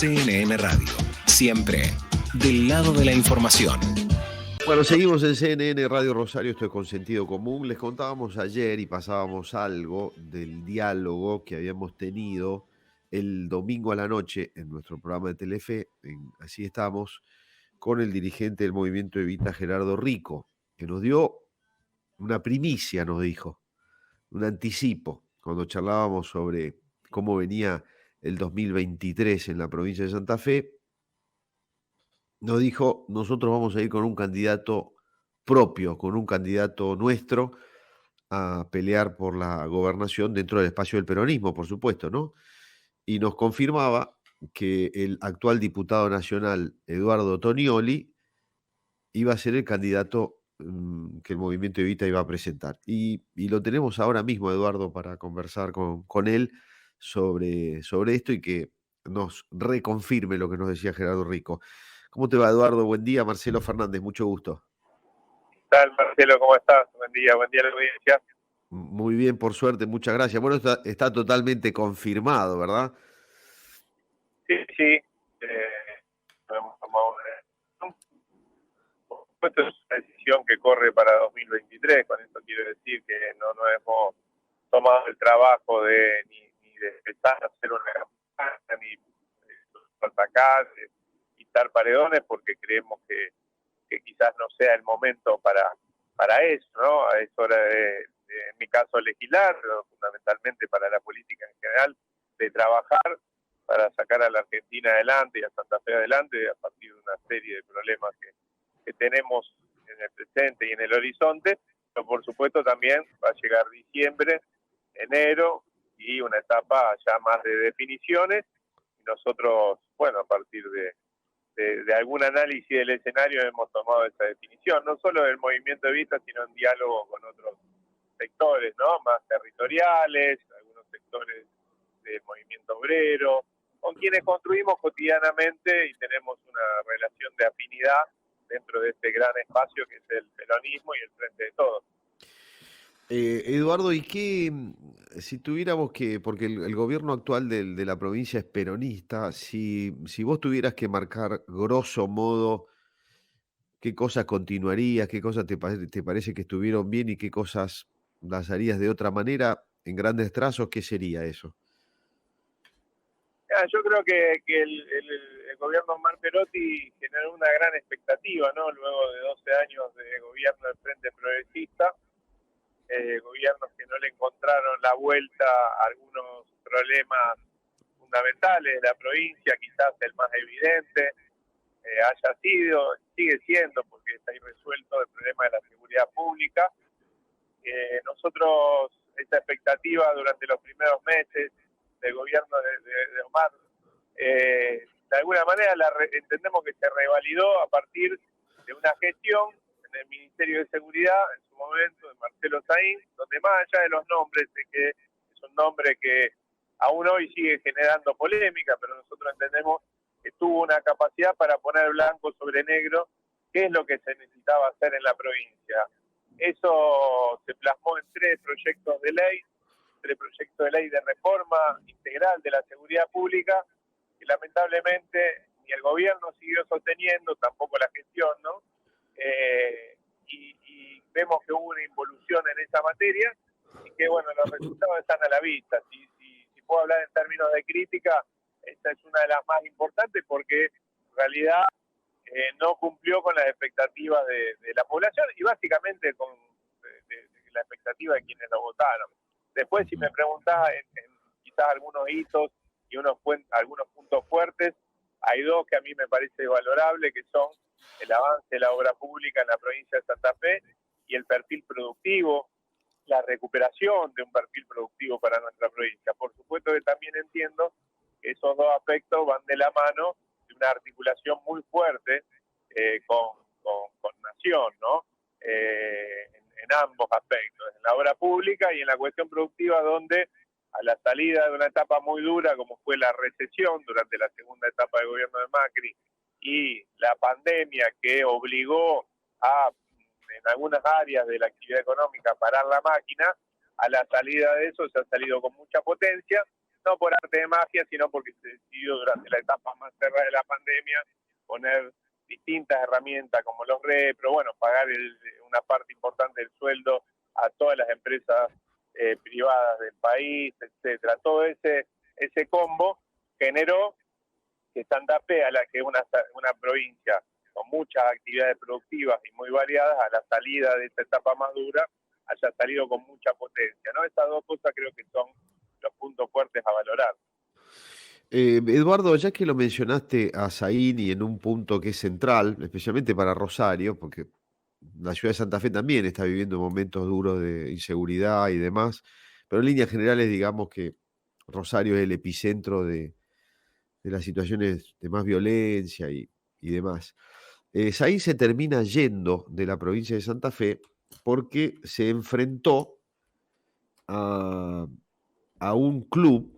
CNN Radio. Siempre del lado de la información. Bueno, seguimos en CNN Radio Rosario, esto es con sentido común. Les contábamos ayer y pasábamos algo del diálogo que habíamos tenido el domingo a la noche en nuestro programa de Telefe, Así Estamos, con el dirigente del movimiento Evita, Gerardo Rico, que nos dio una primicia, nos dijo, un anticipo, cuando charlábamos sobre cómo venía el 2023 en la provincia de Santa Fe. Nos dijo, nosotros vamos a ir con un candidato propio, con un candidato nuestro, a pelear por la gobernación dentro del espacio del peronismo, por supuesto, ¿no? Y nos confirmaba que el actual diputado nacional, Eduardo Tonioli, iba a ser el candidato que el Movimiento Evita iba a presentar. Y lo tenemos ahora mismo, Eduardo, para conversar con él sobre esto y que nos reconfirme lo que nos decía Gerardo Rico. ¿Cómo te va, Eduardo? Buen día. Marcelo Fernández, mucho gusto. ¿Qué tal, Marcelo? ¿Cómo estás? Buen día a la audiencia. Muy bien, por suerte, muchas gracias. Bueno, está totalmente confirmado, ¿verdad? Sí. Hemos tomado por supuesto, es una decisión que corre para 2023. Con esto quiero decir que no hemos tomado el trabajo ni de empezar a hacer una campaña, ni atacar, quitar paredones, porque creemos que quizás no sea el momento para eso, ¿no? Es hora en mi caso, legislar, pero fundamentalmente para la política en general, de trabajar para sacar a la Argentina adelante y a Santa Fe adelante a partir de una serie de problemas que tenemos en el presente y en el horizonte, pero por supuesto también va a llegar diciembre, enero y una etapa ya más de definiciones, y nosotros, bueno, a partir de algún análisis del escenario hemos tomado esa definición, no solo del movimiento Evita, sino en diálogo con otros sectores, ¿no? Más territoriales, algunos sectores del movimiento obrero, con quienes construimos cotidianamente y tenemos una relación de afinidad dentro de este gran espacio que es el peronismo y el Frente de Todos. Eduardo, ¿y qué, si tuviéramos que, porque el gobierno actual de la provincia es peronista, si vos tuvieras que marcar grosso modo qué cosas continuarías, qué cosas te parece que estuvieron bien y qué cosas las harías de otra manera, en grandes trazos, ¿qué sería eso? Yo creo que el gobierno Omar Perotti generó una gran expectativa, ¿no? Luego de 12 años de gobierno del Frente Progresista, gobiernos que no le encontraron la vuelta a algunos problemas fundamentales de la provincia, quizás el más evidente sigue siendo, porque está irresuelto el problema de la seguridad pública. Nosotros, esta expectativa durante los primeros meses del gobierno de Omar, de alguna manera entendemos que se revalidó a partir de una gestión en el Ministerio de Seguridad, en su momento, de Marcelo Saín, donde más allá de los nombres, de que es un nombre que aún hoy sigue generando polémica, pero nosotros entendemos que tuvo una capacidad para poner blanco sobre negro qué es lo que se necesitaba hacer en la provincia. Eso se plasmó en tres proyectos de ley de reforma integral de la seguridad pública, que lamentablemente ni el gobierno siguió sosteniendo, tampoco la gestión, ¿no? Y vemos que hubo una involución en esa materia y que, bueno, los resultados están a la vista. Si puedo hablar en términos de crítica, esta es una de las más importantes porque en realidad no cumplió con las expectativas de la población y básicamente con la expectativa de quienes lo votaron. Después, si me preguntás en quizás algunos hitos y algunos puntos fuertes, hay dos que a mí me parece valorable, que son el avance de la obra pública en la provincia de Santa Fe y el perfil productivo, la recuperación de un perfil productivo para nuestra provincia. Por supuesto que también entiendo que esos dos aspectos van de la mano de una articulación muy fuerte con Nación, ¿no? En ambos aspectos, en la obra pública y en la cuestión productiva, donde a la salida de una etapa muy dura como fue la recesión durante la segunda etapa del gobierno de Macri y la pandemia que obligó en algunas áreas de la actividad económica a parar la máquina, a la salida de eso se ha salido con mucha potencia, no por arte de magia, sino porque se decidió durante la etapa más pandemia, poner distintas herramientas como los repro, bueno, pagar una parte importante del sueldo a todas las empresas privadas del país, etcétera. Todo ese combo generó que Santa Fe, a la que es una provincia con muchas actividades productivas y muy variadas, a la salida de esta etapa más dura, haya salido con mucha potencia, ¿no? Estas dos cosas creo que son los puntos fuertes a valorar. Eduardo, ya que lo mencionaste a Zain y en un punto que es central, especialmente para Rosario, porque la ciudad de Santa Fe también está viviendo momentos duros de inseguridad y demás, pero en líneas generales digamos que Rosario es el epicentro de las situaciones de más violencia y demás. Zain se termina yendo de la provincia de Santa Fe porque se enfrentó a, a un club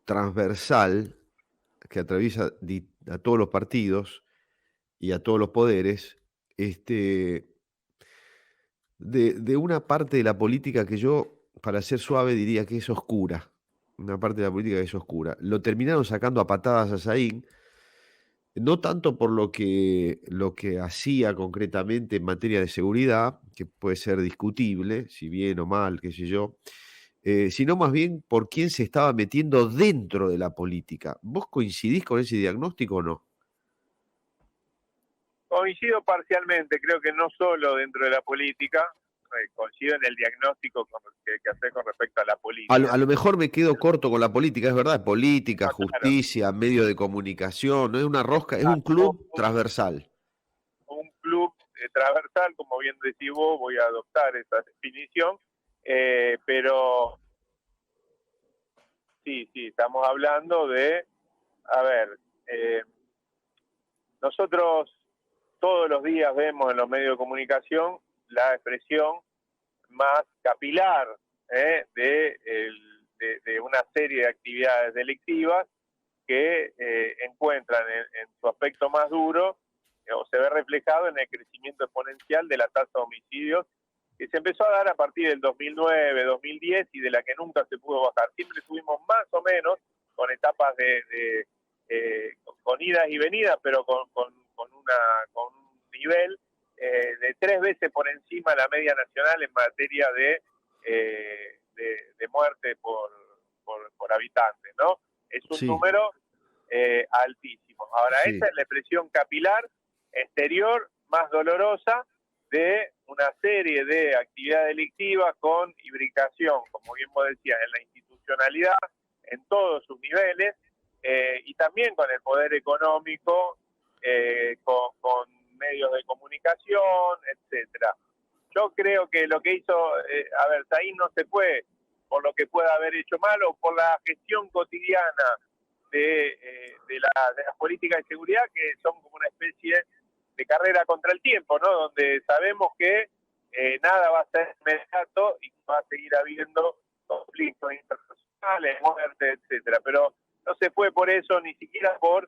transversal que atraviesa a todos los partidos y a todos los poderes, de una parte de la política que yo, para ser suave, diría que es oscura. Una parte de la política que es oscura. Lo terminaron sacando a patadas a Zain, no tanto por lo que hacía concretamente en materia de seguridad, que puede ser discutible, si bien o mal, qué sé yo, sino más bien por quién se estaba metiendo dentro de la política. ¿Vos coincidís con ese diagnóstico o no? Coincido parcialmente, creo que no solo dentro de la política, coincido en el diagnóstico que hace con respecto a la política. A lo mejor me quedo corto con la política, es verdad, política, No, claro, justicia, medio de comunicación, no es una rosca, es un club transversal. un club transversal, como bien decís vos, voy a adoptar esa definición, pero sí, estamos hablando de, a ver, nosotros todos los días vemos en los medios de comunicación la expresión más capilar de una serie de actividades delictivas que encuentran en su aspecto más duro o se ve reflejado en el crecimiento exponencial de la tasa de homicidios que se empezó a dar a partir del 2009, 2010 y de la que nunca se pudo bajar. Siempre estuvimos más o menos con etapas con idas y venidas, pero con un nivel de 3 veces por encima de la media nacional en materia de muerte por habitante, ¿no? Es un Sí, número altísimo. Ahora, sí, esa es la expresión capilar exterior más dolorosa de una serie de actividades delictivas con imbricación, como bien vos decías, en la institucionalidad, en todos sus niveles, y también con el poder económico, con medios de comunicación, etcétera. Yo creo que lo que hizo, Zain no se fue por lo que pueda haber hecho mal o por la gestión cotidiana de las políticas de seguridad, que son como una especie de carrera contra el tiempo, ¿no? Donde sabemos que nada va a ser inmediato y va a seguir habiendo conflictos internacionales, muertes, etcétera. Pero no se fue por eso, ni siquiera por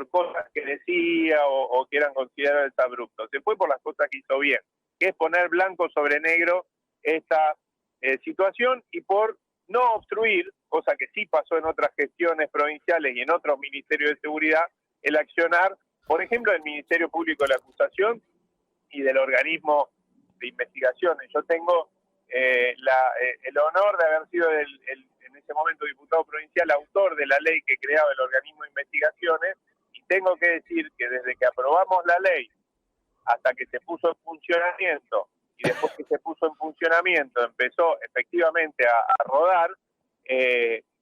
cosas que decía o que eran consideradas abruptos. Se fue por las cosas que hizo bien, que es poner blanco sobre negro esta situación y por no obstruir, cosa que sí pasó en otras gestiones provinciales y en otros ministerios de seguridad, el accionar, por ejemplo, del Ministerio Público de la Acusación y del organismo de investigaciones. Yo tengo el honor de haber sido en ese momento diputado provincial, autor de la ley que creaba el organismo de investigaciones, y tengo que decir que desde que aprobamos la ley hasta que se puso en funcionamiento, y después que se puso en funcionamiento empezó efectivamente a rodar,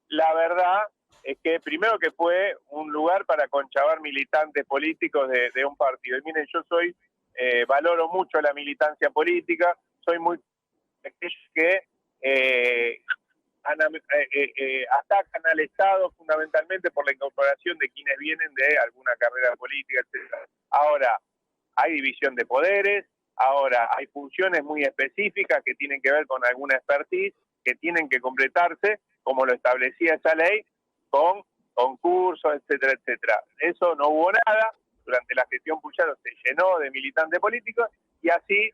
la verdad es que primero que fue un lugar para conchavar militantes políticos de un partido. Y miren, yo valoro mucho la militancia política, soy muy que atacan al Estado fundamentalmente por la incorporación de quienes vienen de alguna carrera política, etc. Ahora, hay división de poderes, ahora hay funciones muy específicas que tienen que ver con alguna expertise, que tienen que completarse, como lo establecía esa ley, con concursos, etcétera, etcétera. Eso no hubo nada, durante la gestión Puyaro se llenó de militantes políticos y así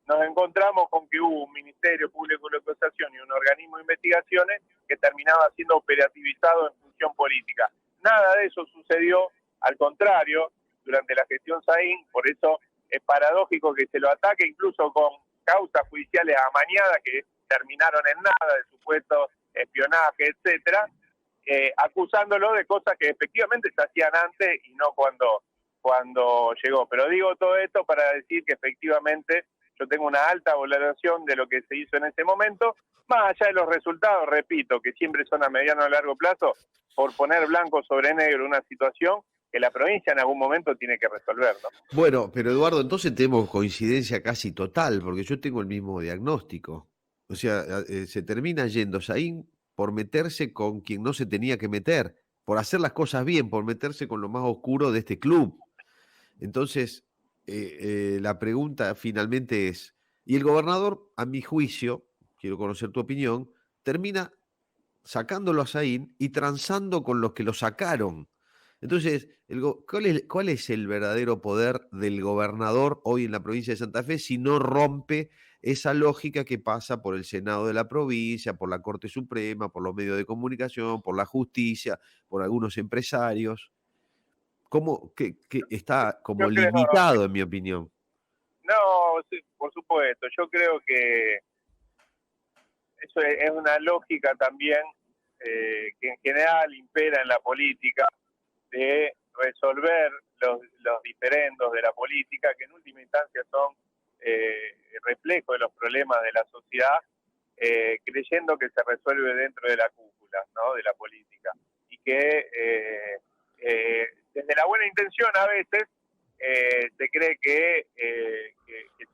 nos encontramos con que hubo un Ministerio Público de la Acusación y un organismo de investigaciones que terminaba siendo operativizado en función política. Nada de eso sucedió, al contrario, durante la gestión Saín, por eso es paradójico que se lo ataque incluso con causas judiciales amañadas que terminaron en nada, de supuesto espionaje, etcétera, acusándolo de cosas que efectivamente se hacían antes y no cuando llegó. Pero digo todo esto para decir que efectivamente yo tengo una alta valoración de lo que se hizo en ese momento, más allá de los resultados, repito, que siempre son a mediano o largo plazo, por poner blanco sobre negro una situación que la provincia en algún momento tiene que resolver, ¿no? Bueno, pero Eduardo, entonces tenemos coincidencia casi total, porque yo tengo el mismo diagnóstico. O sea, se termina yendo Saín por meterse con quien no se tenía que meter, por hacer las cosas bien, por meterse con lo más oscuro de este club. Entonces, la pregunta finalmente es, y el gobernador, a mi juicio, quiero conocer tu opinión, termina sacándolo a Saín y transando con los que lo sacaron. Entonces, ¿cuál es el verdadero poder del gobernador hoy en la provincia de Santa Fe si no rompe esa lógica que pasa por el Senado de la provincia, por la Corte Suprema, por los medios de comunicación, por la justicia, por algunos empresarios? ¿Cómo que está como Yo creo, limitado, en mi opinión? no, sí, por supuesto, yo creo que eso es una lógica también que en general impera en la política, de resolver los diferendos de la política, que en última instancia son reflejo de los problemas de la sociedad, creyendo que se resuelve dentro de la cúpula, ¿no?, de la política. Y que desde la buena intención a veces se cree que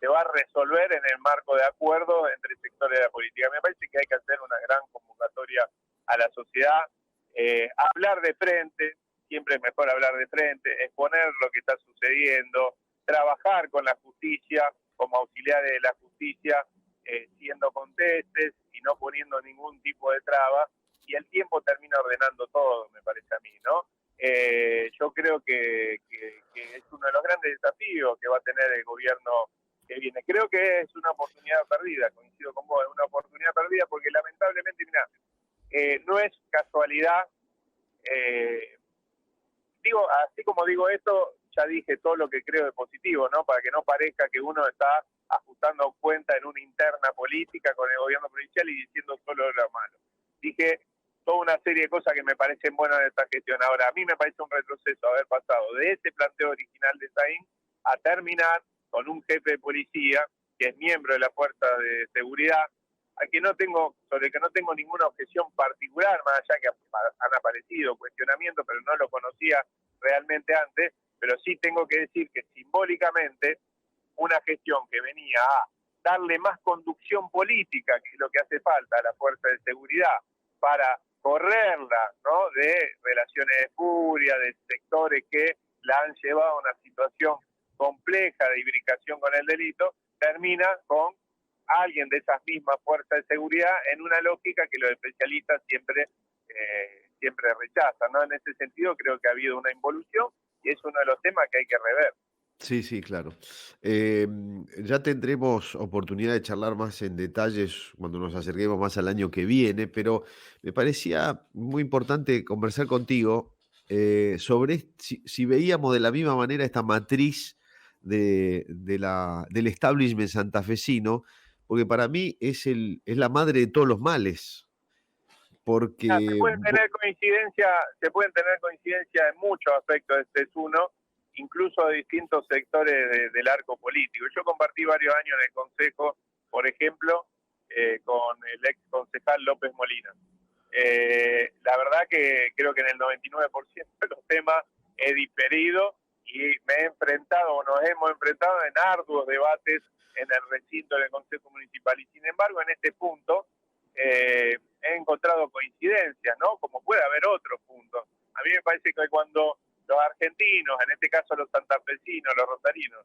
se va a resolver en el marco de acuerdos entre sectores de la política. Me parece que hay que hacer una gran convocatoria a la sociedad, hablar de frente, siempre es mejor hablar de frente, exponer lo que está sucediendo, trabajar con la justicia como auxiliares de la justicia, siendo contestes y no poniendo ningún tipo de traba, y el tiempo termina ordenando todo, me parece a mí, ¿no? Yo creo que es uno de los grandes desafíos que va a tener el gobierno que viene. Creo que es una oportunidad perdida, coincido con vos, es una oportunidad perdida porque lamentablemente, mirá, no es casualidad, digo, así como digo esto, ya dije todo lo que creo de positivo, ¿no? Para que no parezca que uno está ajustando cuenta en una interna política con el gobierno provincial y diciendo solo lo malo. Dije toda una serie de cosas que me parecen buenas de esta gestión. Ahora, a mí me parece un retroceso haber pasado de ese planteo original de Saín a terminar con un jefe de policía que es miembro de la Fuerza de Seguridad, sobre el que no tengo ninguna objeción particular, más allá que han aparecido cuestionamientos, pero no lo conocía realmente antes, pero sí tengo que decir que simbólicamente una gestión que venía a darle más conducción política, que es lo que hace falta a la Fuerza de Seguridad, para correrla, ¿no?, de relaciones de furia, de sectores que la han llevado a una situación compleja de imbricación con el delito, termina con alguien de esas mismas fuerzas de seguridad en una lógica que los especialistas siempre rechazan, ¿no? En ese sentido creo que ha habido una involución y es uno de los temas que hay que rever. Sí, sí, claro. Ya tendremos oportunidad de charlar más en detalles cuando nos acerquemos más al año que viene, pero me parecía muy importante conversar contigo sobre si veíamos de la misma manera esta matriz del establishment santafesino, porque para mí es la madre de todos los males, Se porque... pueden tener coincidencia en muchos aspectos, este es uno, incluso de distintos sectores del arco político. Yo compartí varios años en el Consejo, por ejemplo, con el ex concejal López Molina. La verdad que creo que en el 99% de los temas he diferido y me he enfrentado, o nos hemos enfrentado en arduos debates en el recinto del Consejo Municipal. Y sin embargo, en este punto he encontrado coincidencias, ¿no? Como puede haber otros puntos. A mí me parece que cuando los argentinos, en este caso los santafesinos, los rosarinos,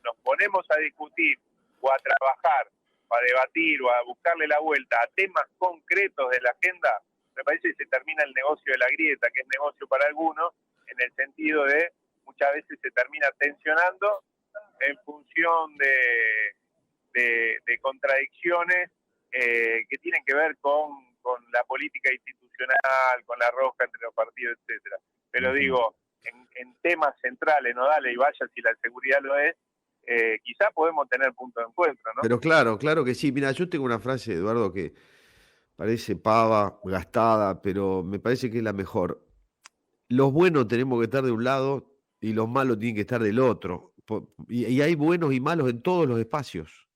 nos ponemos a discutir o a trabajar, a debatir o a buscarle la vuelta a temas concretos de la agenda, me parece que se termina el negocio de la grieta, que es negocio para algunos, en el sentido de muchas veces se termina tensionando en función de contradicciones que tienen que ver con la política institucional institucional, con la rosca entre los partidos, etcétera. Pero digo, en temas centrales, nodales, y vaya si la seguridad lo es, quizás podemos tener punto de encuentro, ¿no? Pero claro que sí. Mira, yo tengo una frase, Eduardo, que parece pava, gastada, pero me parece que es la mejor. Los buenos tenemos que estar de un lado y los malos tienen que estar del otro. Y hay buenos y malos en todos los espacios.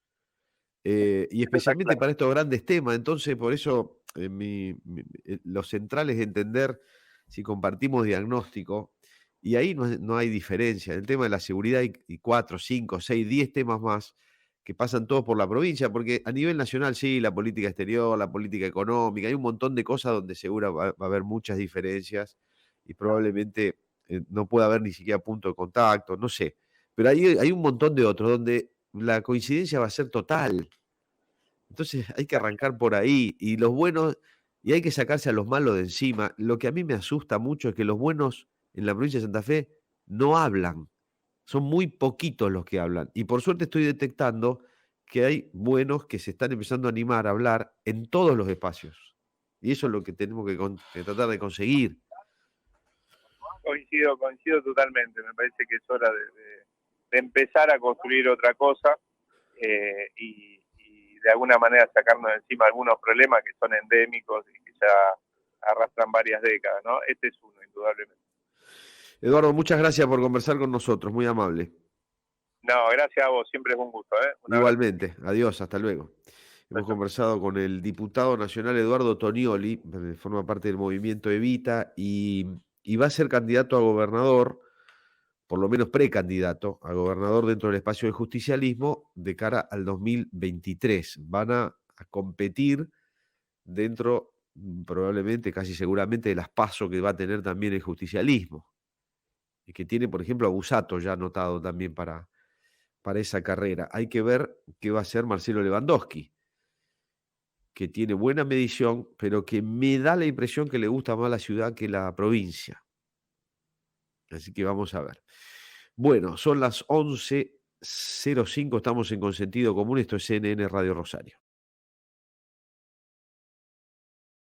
Y especialmente para estos grandes temas. Entonces, por eso lo central es entender si compartimos diagnóstico. Y ahí no hay diferencia. En el tema de la seguridad hay 4, 5, 6, 10 temas más que pasan todos por la provincia, porque a nivel nacional sí, la política exterior, la política económica, hay un montón de cosas donde seguro va a haber muchas diferencias y probablemente no pueda haber ni siquiera punto de contacto, no sé. Pero hay un montón de otros donde la coincidencia va a ser total. Entonces hay que arrancar por ahí y los buenos, y hay que sacarse a los malos de encima. Lo que a mí me asusta mucho es que los buenos en la provincia de Santa Fe no hablan. Son muy poquitos los que hablan. Y por suerte estoy detectando que hay buenos que se están empezando a animar a hablar en todos los espacios. Y eso es lo que tenemos que tratar de conseguir. Coincido totalmente. Me parece que es hora de empezar a construir otra cosa y de alguna manera sacarnos de encima algunos problemas que son endémicos y que ya arrastran varias décadas, ¿no? Este es uno, indudablemente. Eduardo, muchas gracias por conversar con nosotros, muy amable. No, gracias a vos, siempre es un gusto. Igualmente, adiós, hasta luego. Hemos conversado con el diputado nacional Eduardo Tonioli, forma parte del movimiento Evita y va a ser candidato a gobernador, por lo menos precandidato a gobernador dentro del espacio del justicialismo de cara al 2023. Van a competir dentro, probablemente, casi seguramente, de las PASO que va a tener también el justicialismo. Y que tiene, por ejemplo, a Busato ya anotado también para esa carrera. Hay que ver qué va a hacer Marcelo Lewandowski, que tiene buena medición, pero que me da la impresión que le gusta más la ciudad que la provincia. Así que vamos a ver. Bueno, son las 11:05, estamos en Consentido Común, esto es CNN Radio Rosario.